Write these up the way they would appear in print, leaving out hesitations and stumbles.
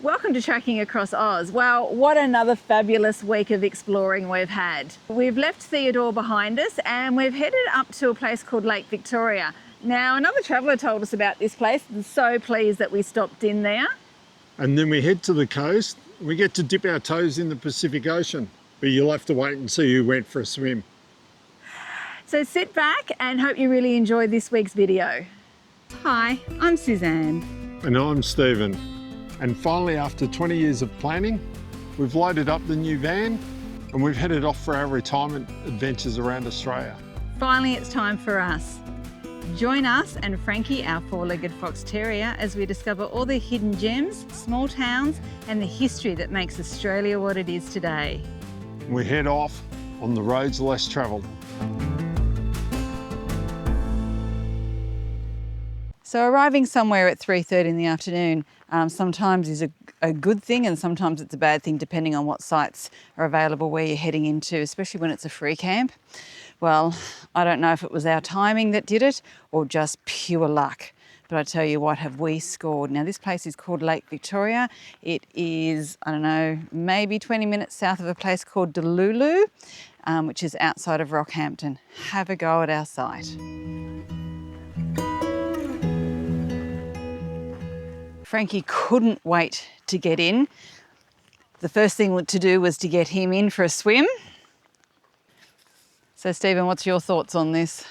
Welcome to Trekking Across Oz. Well, what another fabulous week of exploring we've had. We've left Theodore behind us and we've headed up to a place called Lake Victoria. Now, another traveller told us about this place. I'm so pleased that we stopped in there. And then we head to the coast. We get to dip our toes in the Pacific Ocean, but you'll have to wait and see who went for a swim. So sit back and hope you really enjoy this week's video. Hi, I'm Suzanne. And I'm Stephen. And finally, after 20 years of planning, we've loaded up the new van and we've headed off for our retirement adventures around Australia. Finally, it's time for us. Join us and Frankie, our four-legged fox terrier, as we discover all the hidden gems, small towns, and the history that makes Australia what it is today. We head off on the roads less travelled. So arriving somewhere at 3:30 in the afternoon sometimes is a good thing and sometimes it's a bad thing depending on what sites are available where you're heading into, especially when it's a free camp. Well, I don't know if it was our timing that did it or just pure luck. But I tell you what, have we scored. Now this place is called Lake Victoria. It is, I don't know, maybe 20 minutes south of a place called Dululu, which is outside of Rockhampton. Have a go at our site. Frankie couldn't wait to get in. The first thing to do was to get him in for a swim. So Stephen, what's your thoughts on this?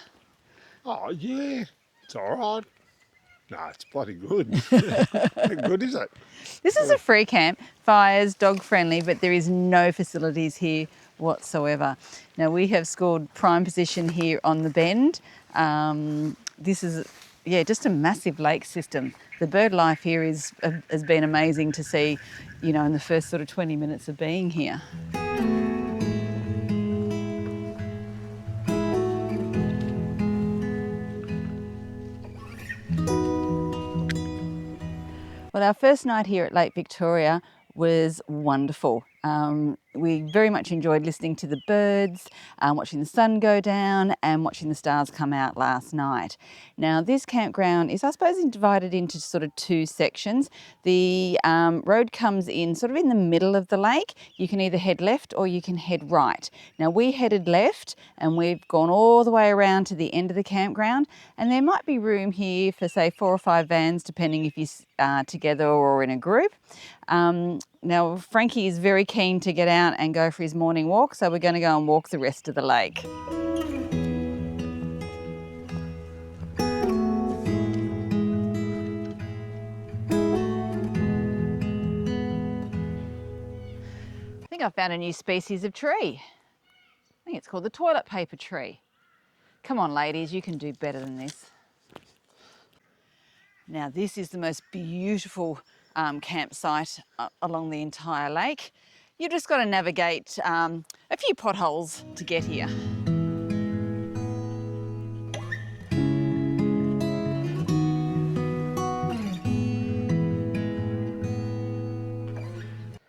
Oh yeah, it's all right. No, it's bloody good. How good is it? This is a free camp, fires, dog friendly, but there is no facilities here whatsoever. Now we have scored prime position here on the bend. This is, just a massive lake system. The bird life here has been amazing to see, in the first sort of 20 minutes of being here. Well, our first night here at Lake Victoria was wonderful. We very much enjoyed listening to the birds, watching the sun go down and watching the stars come out last night. Now this campground is, I suppose, divided into sort of two sections. The road comes in sort of in the middle of the lake. You can either head left or you can head right. Now we headed left and we've gone all the way around to the end of the campground, and there might be room here for say 4 or 5 vans depending if you're together or in a group. Now Frankie is very keen to get out and go for his morning walk, so we're going to go and walk the rest of the lake. I think I found a new species of tree. I think it's called the toilet paper tree. Come on ladies, you can do better than this. Now this is the most beautiful campsite along the entire lake. You've just got to navigate a few potholes to get here.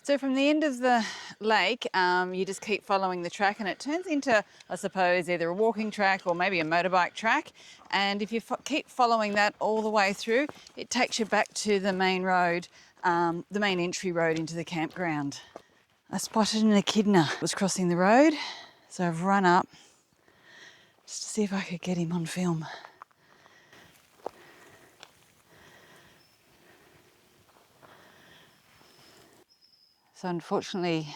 So from the end of the lake, you just keep following the track and it turns into, I suppose, either a walking track or maybe a motorbike track. And if you keep following that all the way through, it takes you back to the main road, the main entry road into the campground. I spotted an echidna. It was crossing the road, so I've run up just to see if I could get him on film. So unfortunately,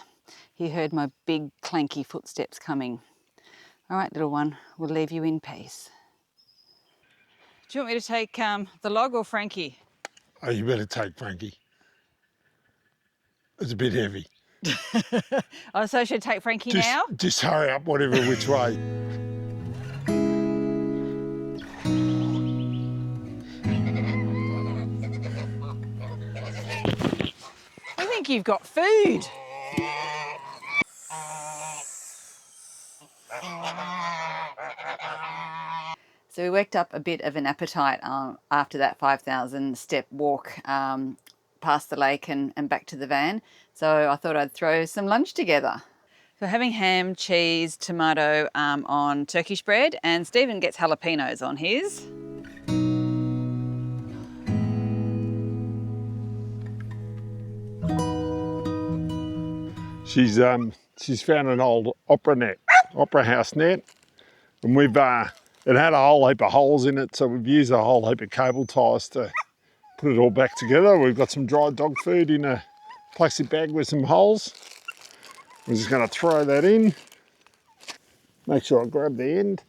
he heard my big clanky footsteps coming. All right, little one, we'll leave you in peace. Do you want me to take the log or Frankie? Oh, you better take Frankie. It's a bit heavy. Oh, so I should take Frankie now? Just hurry up, whatever which way. I think you've got food. So we worked up a bit of an appetite after that 5,000 step walk past the lake and back to the van. So I thought I'd throw some lunch together. So having ham, cheese, tomato on Turkish bread, and Stephen gets jalapenos on his. She's found an old opera house net, and we've it had a whole heap of holes in it, so we've used a whole heap of cable ties to put it all back together. We've got some dry dog food in a plastic bag with some holes. We're just going to throw that in. Make sure I grab the end.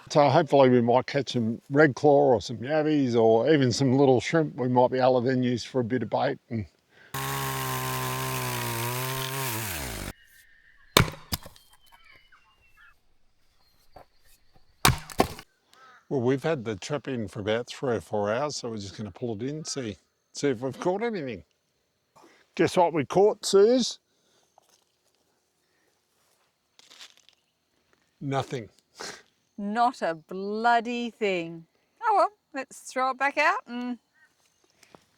So hopefully we might catch some red claw or some yabbies or even some little shrimp we might be able to then use for a bit of bait. And well, we've had the trap in for about 3 or 4 hours, so we're just going to pull it in, see if we've caught anything. Guess what we caught, Suze? Nothing. Not a bloody thing. Oh well, let's throw it back out and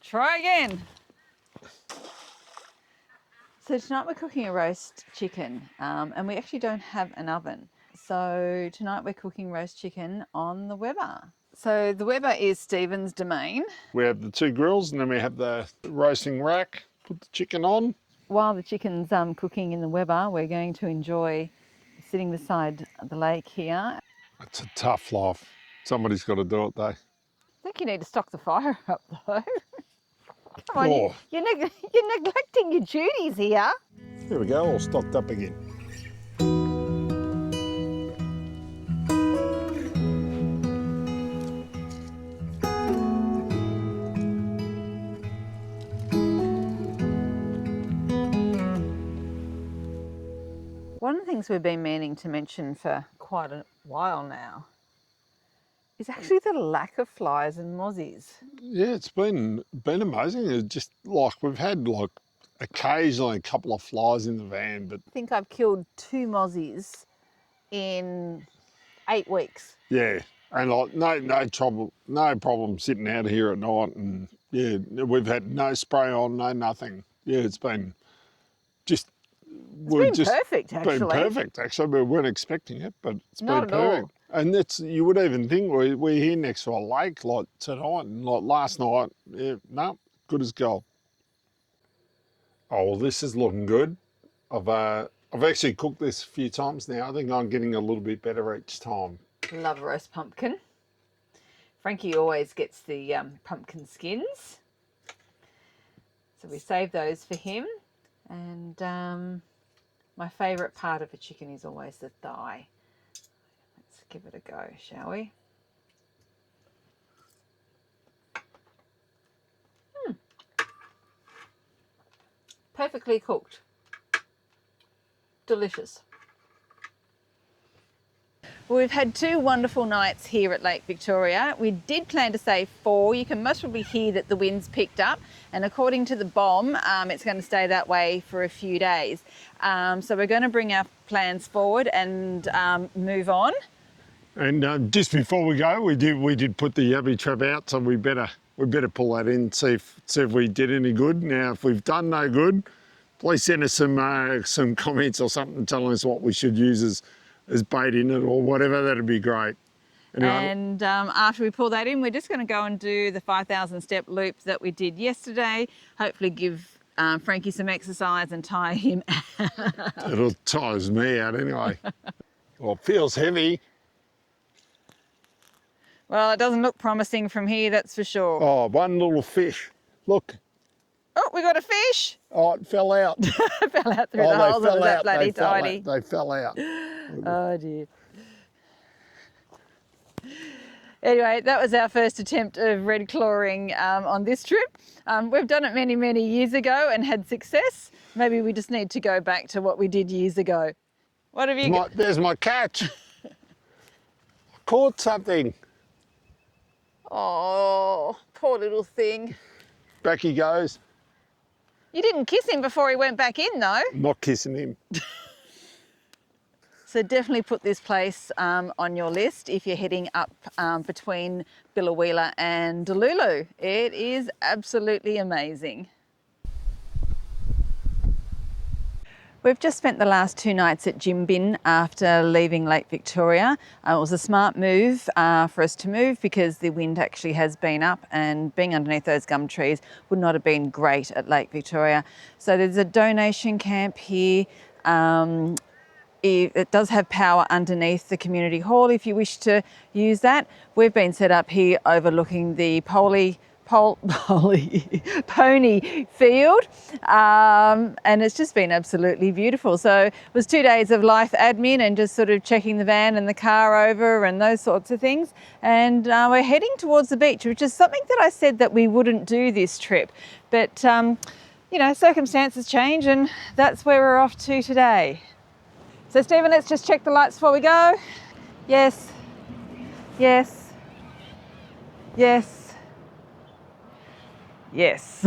try again. So tonight we're cooking a roast chicken, and we actually don't have an oven. So tonight we're cooking roast chicken on the Weber. So the Weber is Stephen's domain. We have the 2 grills and then we have the roasting rack. Put the chicken on. While the chicken's cooking in the Weber, we're going to enjoy sitting beside the lake here. It's a tough life. Somebody's got to do it though. I think you need to stock the fire up though. Come on, Oh. you're neglecting your duties here. There we go, all stocked up again. One of the things we've been meaning to mention for quite a while now is actually the lack of flies and mozzies. Yeah, it's been amazing. It's just like we've had like occasionally a couple of flies in the van, but I think I've killed 2 mozzies in 8 weeks. yeah, and like no problem sitting out here at night, and yeah, we've had no spray on, no nothing. Yeah, it's been just Perfect, actually. Been perfect, actually. We weren't expecting it, but it's Not been at all. perfect. And that's, you would even think we're here next to a lake like tonight, and like last night, yeah, no, good as gold. Oh, well, this is looking good. I've actually cooked this a few times now. I think I'm getting a little bit better each time. Love roast pumpkin. Frankie always gets the pumpkin skins. So we save those for him. And my favourite part of a chicken is always the thigh. Let's give it a go, shall we? Perfectly cooked. Delicious. Well, we've had 2 wonderful nights here at Lake Victoria. We did plan to stay 4. You can most probably hear that the wind's picked up, and according to the bomb, it's going to stay that way for a few days. So we're going to bring our plans forward and move on. And just before we go, we did put the yabby trap out, so we better pull that in, see if we did any good. Now, if we've done no good, please send us some comments or something telling us what we should use as bait in it or whatever. That'd be great. Anyway, And after we pull that in, we're just going to go and do the 5,000 step loop that we did yesterday. Hopefully give Frankie some exercise and tire him out. it'll tires me out anyway. Well, it feels heavy. Well, it doesn't look promising from here, that's for sure. Oh, one little fish. Look. Oh, we got a fish. Oh, it fell out. It fell out through the holes of that bloody tiny. They fell out. Oh dear. Anyway, that was our first attempt of red clawing on this trip. We've done it many, many years ago and had success. Maybe we just need to go back to what we did years ago. What have you got? There's my catch. Caught something. Oh, poor little thing. Back he goes. You didn't kiss him before he went back in though. Not kissing him. So definitely put this place on your list if you're heading up between Billawheeler and Dululu. It is absolutely amazing. We've just spent the last 2 nights at Jimbin after leaving Lake Victoria. It was a smart move for us to move because the wind actually has been up, and being underneath those gum trees would not have been great at Lake Victoria. So there's a donation camp here. It does have power underneath the community hall if you wish to use that. We've been set up here overlooking the pony field, and it's just been absolutely beautiful. So it was 2 days of life admin and just sort of checking the van and the car over and those sorts of things, and we're heading towards the beach, which is something that I said that we wouldn't do this trip, but you know, circumstances change, and that's where we're off to today. So Stephen, let's just check the lights before we go. Yes, yes, yes. Yes.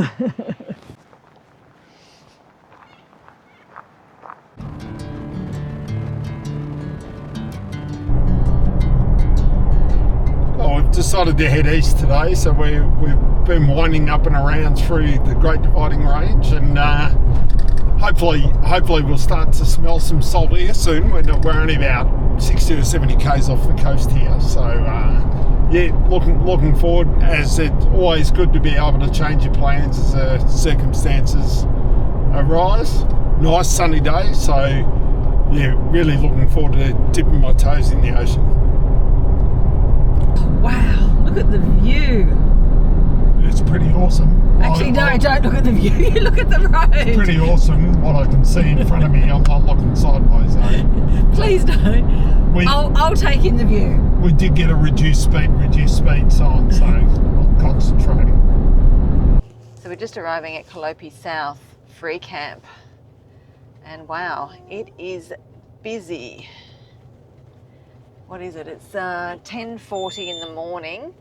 Oh, we've decided to head east today, so we've been winding up and around through the Great Dividing Range, and hopefully we'll start to smell some salt air soon. We're only about 60 or 70 k's off the coast here, so yeah, looking forward, as it's always good to be able to change your plans as circumstances arise. Nice sunny day, so yeah, really looking forward to dipping my toes in the ocean. Wow, look at the view. It's pretty awesome. Actually, no, don't look at the view, you look at the road. It's pretty awesome what I can see in front of me. I'm not looking sideways, eh? Please don't. I'll take in the view. We did get a reduced speed sign, so I'm concentrating. So we're just arriving at Calliope South Free Camp, and wow, it is busy. What is it? It's 10:40 in the morning.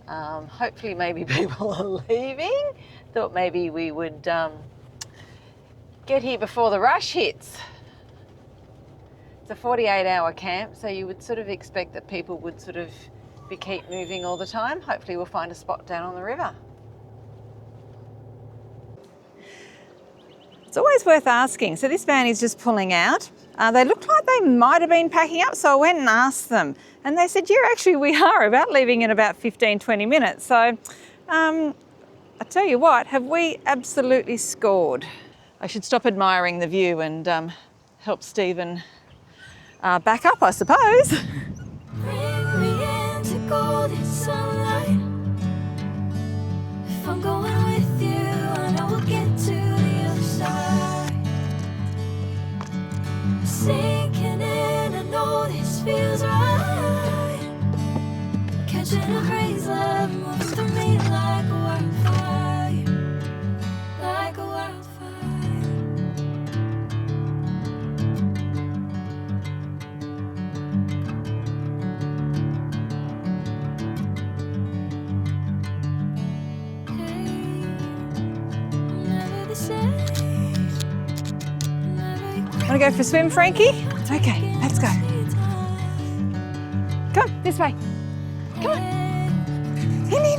Hopefully maybe people are leaving. Thought maybe we would get here before the rush hits. It's a 48-hour camp, so you would sort of expect that people would sort of keep moving all the time. Hopefully we'll find a spot down on the river. It's always worth asking. So this van is just pulling out. They looked like they might have been packing up, so I went and asked them. And they said, yeah, actually we are about leaving in about 15, 20 minutes. So I tell you what, have we absolutely scored. I should stop admiring the view and help Stephen back up, I suppose. Bring me into golden sunlight. If I'm going with you, I know we'll get to the other side. Sinking in, I know this feels right. Catching a breeze, love moving through me like a wildfire, like a wildfire. Want to go for a swim, Frankie? Okay, let's go. Come on, this way. Come on. In.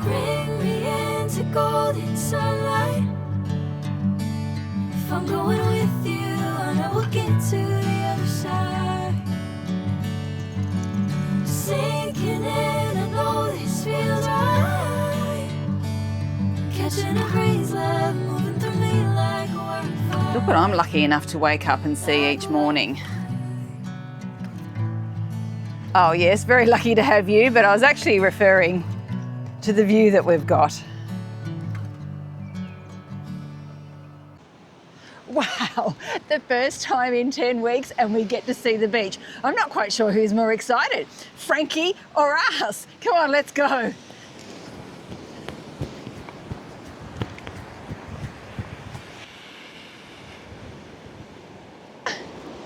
Bring me into golden sunlight. If I'm going with you, I know we'll get to the other side. Sinking in, I know this feels right. Catching a breeze, love moving through me like a wildfire. Look what I'm lucky enough to wake up and see each morning. Oh yes, very lucky to have you, but I was actually referring to the view that we've got. Wow, the first time in 10 weeks and we get to see the beach. I'm not quite sure who's more excited, Frankie or us. Come on, let's go.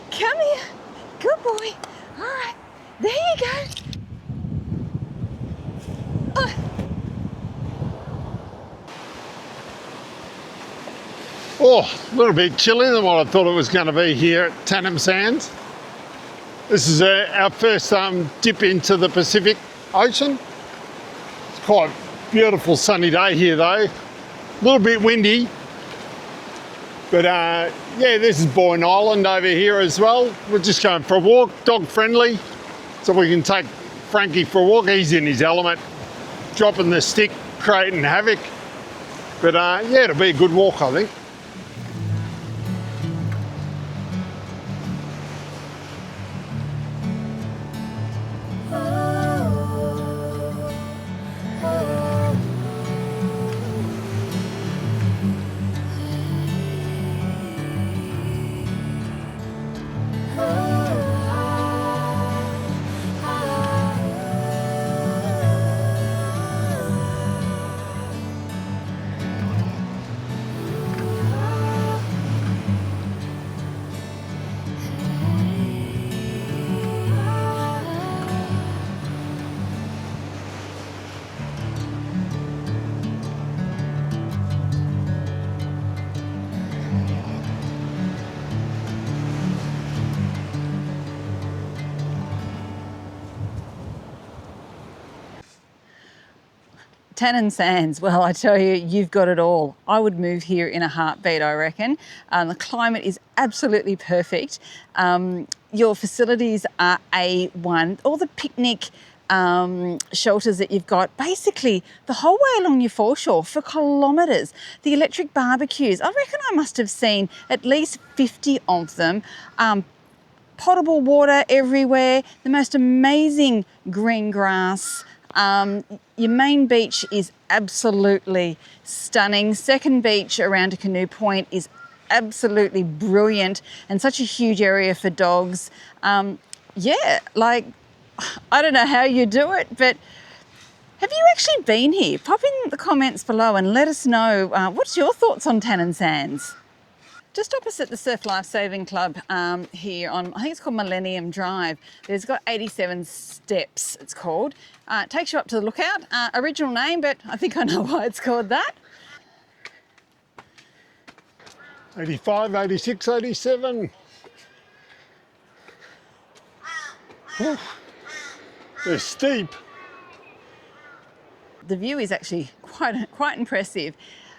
Come here, good boy. All right, there you go. Oh, a little bit chillier than what I thought it was going to be here at Tannum Sands. This is our first dip into the Pacific Ocean. It's quite a beautiful sunny day here though. A little bit windy. But yeah, this is Boyne Island over here as well. We're just going for a walk, dog friendly. So we can take Frankie for a walk. He's in his element, dropping the stick, creating havoc. But yeah, it'll be a good walk, I think. Tannum Sands, well, I tell you, you've got it all. I would move here in a heartbeat, I reckon. The climate is absolutely perfect. Your facilities are A1. All the picnic shelters that you've got, basically the whole way along your foreshore for kilometres. The electric barbecues, I reckon I must have seen at least 50 of them. Potable water everywhere, the most amazing green grass. Your main beach is absolutely stunning. Second beach around a canoe point is absolutely brilliant and such a huge area for dogs. Yeah, like, I don't know how you do it, but have you actually been here? Pop in the comments below and let us know what's your thoughts on Tannum Sands. Just opposite the Surf Lifesaving Club here on, I think it's called Millennium Drive. There's got 87 steps, it's called. It takes you up to the lookout. Original name, but I think I know why it's called that. 85, 86, 87. Ooh, they're steep. The view is actually quite impressive.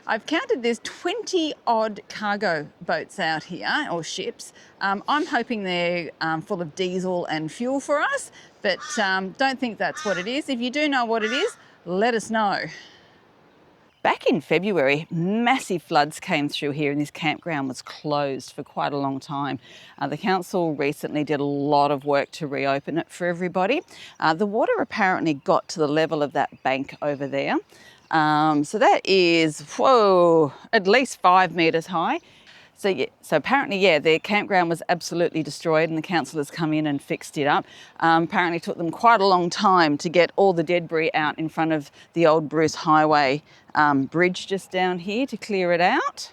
I've counted there's 20 odd cargo boats out here, or ships. I'm hoping they're full of diesel and fuel for us, but don't think that's what it is. If you do know what it is, let us know. Back in February, massive floods came through here and this campground was closed for quite a long time. The council recently did a lot of work to reopen it for everybody. The water apparently got to the level of that bank over there. So that is, whoa, at least 5 metres high. So apparently, yeah, their campground was absolutely destroyed and the council has come in and fixed it up. Apparently it took them quite a long time to get all the debris out in front of the old Bruce Highway bridge just down here to clear it out.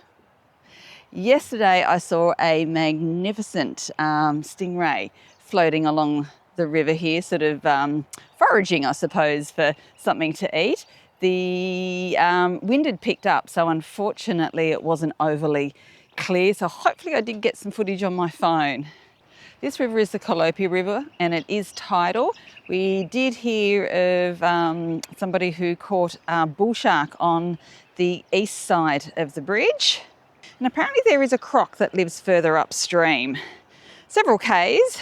Yesterday I saw a magnificent stingray floating along the river here, sort of foraging, I suppose, for something to eat. The wind had picked up, so unfortunately it wasn't overly clear, so hopefully I did get some footage on my phone. This river is the Calliope River and it is tidal. We did hear of somebody who caught a bull shark on the east side of the bridge. And apparently there is a croc that lives further upstream, several k's,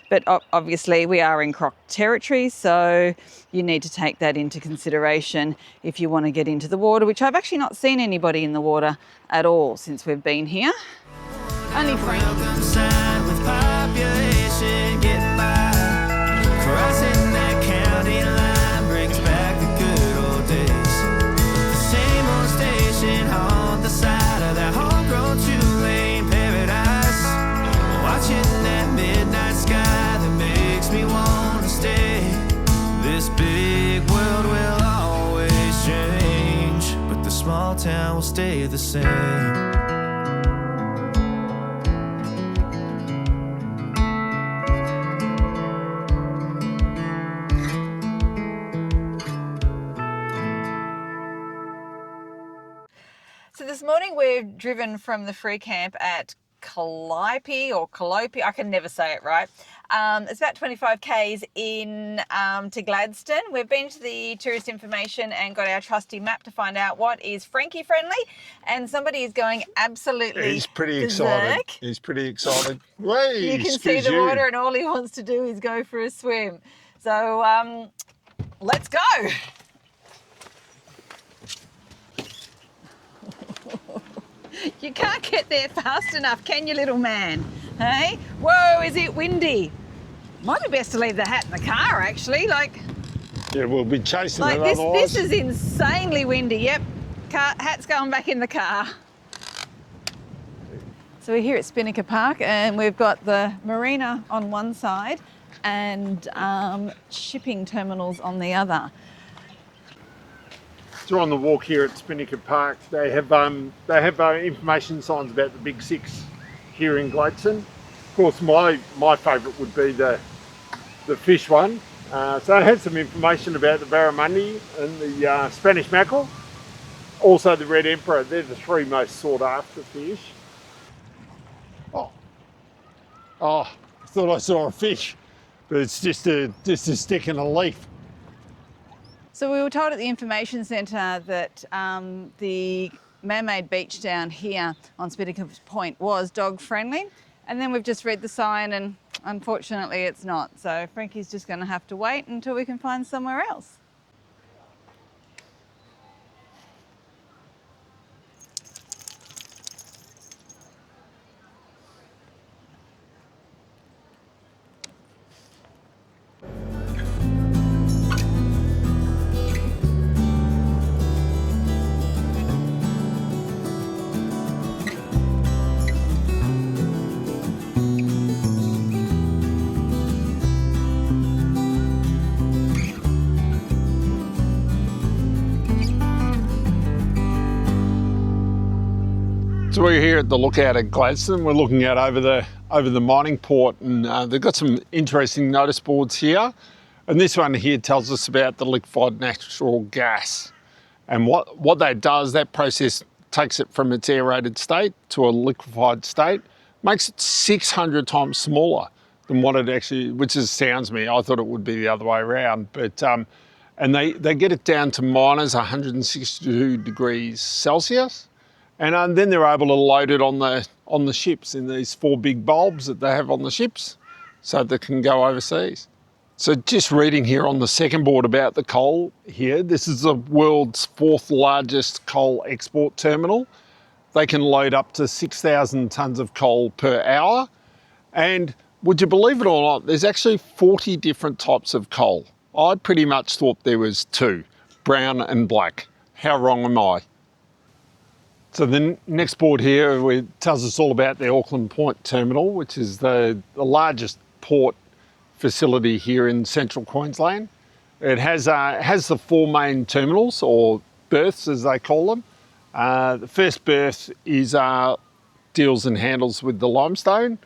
but obviously we are in croc territory, so you need to take that into consideration if you want to get into the water, which I've actually not seen anybody in the water at all since we've been here. Only Frank. Town will stay the same. So this morning we've driven from the free camp at Calliope or Calliope, I can never say it right. It's about 25 k's in to Gladstone. We've been to the tourist information and got our trusty map to find out what is Frankie friendly, and somebody is going absolutely He's pretty berserk. excited. He's pretty excited. Whee, You can see the water and all he wants to do is go for a swim. So let's go. You can't get there fast enough, can you, little man? Hey? Whoa, is it windy? Might be best to leave the hat in the car, actually. Yeah, we'll be chasing it this. otherwise. This is insanely windy. Yep, hat's going back in the car. So we're here at Spinnaker Park, and we've got the marina on one side and shipping terminals on the other. So on the walk here at Spinnaker Park, they have information signs about the big six here in Gladstone. Of course, my favourite would be the fish one. So it has some information about the barramundi and the Spanish mackerel. Also the red emperor. They're the three most sought after fish. Oh, I thought I saw a fish, but it's just a stick in a leaf. So we were told at the information centre that the man-made beach down here on Spinnaker Point was dog friendly, and then we've just read the sign and unfortunately it's not. So Frankie's just going to have to wait until we can find somewhere else. So we're here at the lookout at Gladstone. We're looking out over the mining port, and they've got some interesting notice boards here. And this one here tells us about the liquefied natural gas. And what that does, that process takes it from its aerated state to a liquefied state, makes it 600 times smaller than what it actually, which astounds me. I thought it would be the other way around. But and they get it down to minus 162 degrees Celsius. And then they're able to load it on the ships in these 4 big bulbs that they have on the ships so they can go overseas. So just reading here on the second board about the coal here, this is the world's 4th largest coal export terminal. They can load up to 6,000 tonnes of coal per hour. And would you believe it or not, there's actually 40 different types of coal. I pretty much thought there was 2, brown and black. How wrong am I? So the next board here tells us all about the Auckland Point Terminal, which is the largest port facility here in central Queensland. It has the 4 main terminals, or berths as they call them. The first berth is deals and handles with the limestone.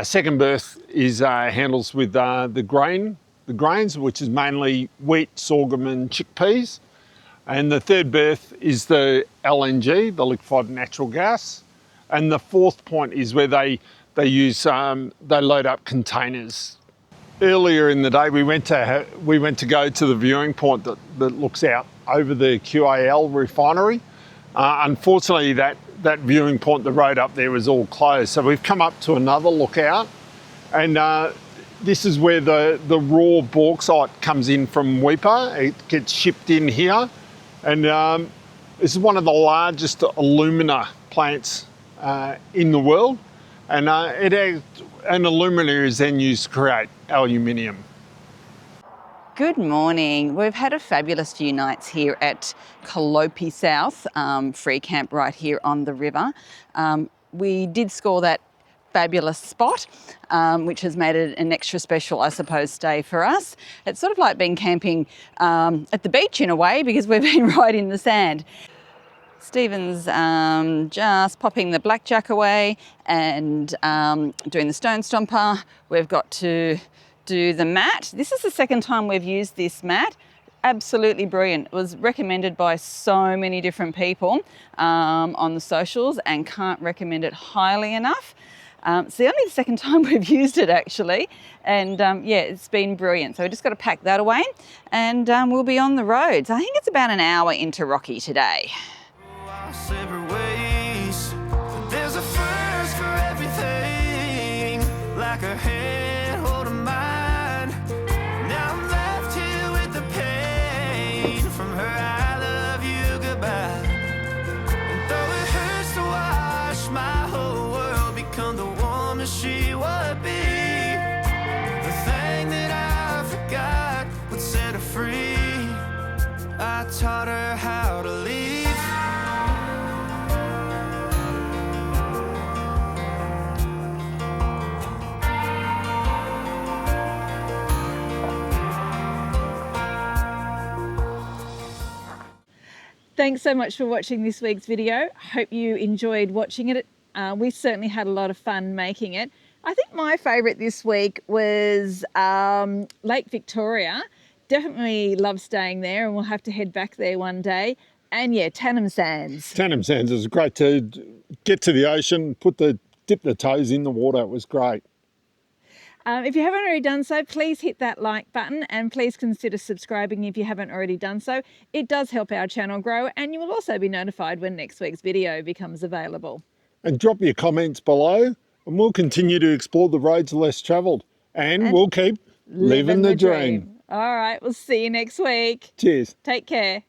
Second berth is handles with the grains, which is mainly wheat, sorghum and chickpeas. And the third berth is the LNG, the liquefied natural gas. And the fourth point is where they load up containers. Earlier in the day, we went to go to the viewing point that looks out over the QAL refinery. Unfortunately, that viewing point, the road up there was all closed. So we've come up to another lookout, and this is where the raw bauxite comes in from Weipa. It gets shipped in here. And this is one of the largest alumina plants in the world, and alumina is then used to create aluminium. Good morning. We've had a fabulous few nights here at Calliope South free camp right here on the river. We did score that fabulous spot, which has made it an extra special, I suppose, stay for us. It's sort of like being camping at the beach in a way, because we've been right in the sand. Stephen's just popping the blackjack away and doing the stone stomper. We've got to do the mat. This is the second time we've used this mat. absolutely brilliant. It was recommended by so many different people on the socials, and can't recommend it highly enough. It's the only second time we've used it actually, and yeah, it's been brilliant. So we just got to pack that away, and we'll be on the roads. I think it's about an hour into Rocky today. Separate ways. There's a first for everything, like a hand holding mine. Now I'm left here with the pain from her I love you goodbye. And though it hurts to watch my whole world become the woman she would be, the thing that I forgot would set her free. I taught her how to leave. Thanks so much for watching this week's video. Hope you enjoyed watching it. We certainly had a lot of fun making it. I think my favourite this week was Lake Victoria. Definitely love staying there, and we'll have to head back there one day. And yeah, Tannum Sands. Tannum Sands is great to get to the ocean, dip the toes in the water. It was great. If you haven't already done so, please hit that like button, and please consider subscribing if you haven't already done so. It does help our channel grow, and you will also be notified when next week's video becomes available. And drop your comments below, and we'll continue to explore the roads less travelled, and we'll keep living the dream. All right, we'll see you next week. Cheers. Take care.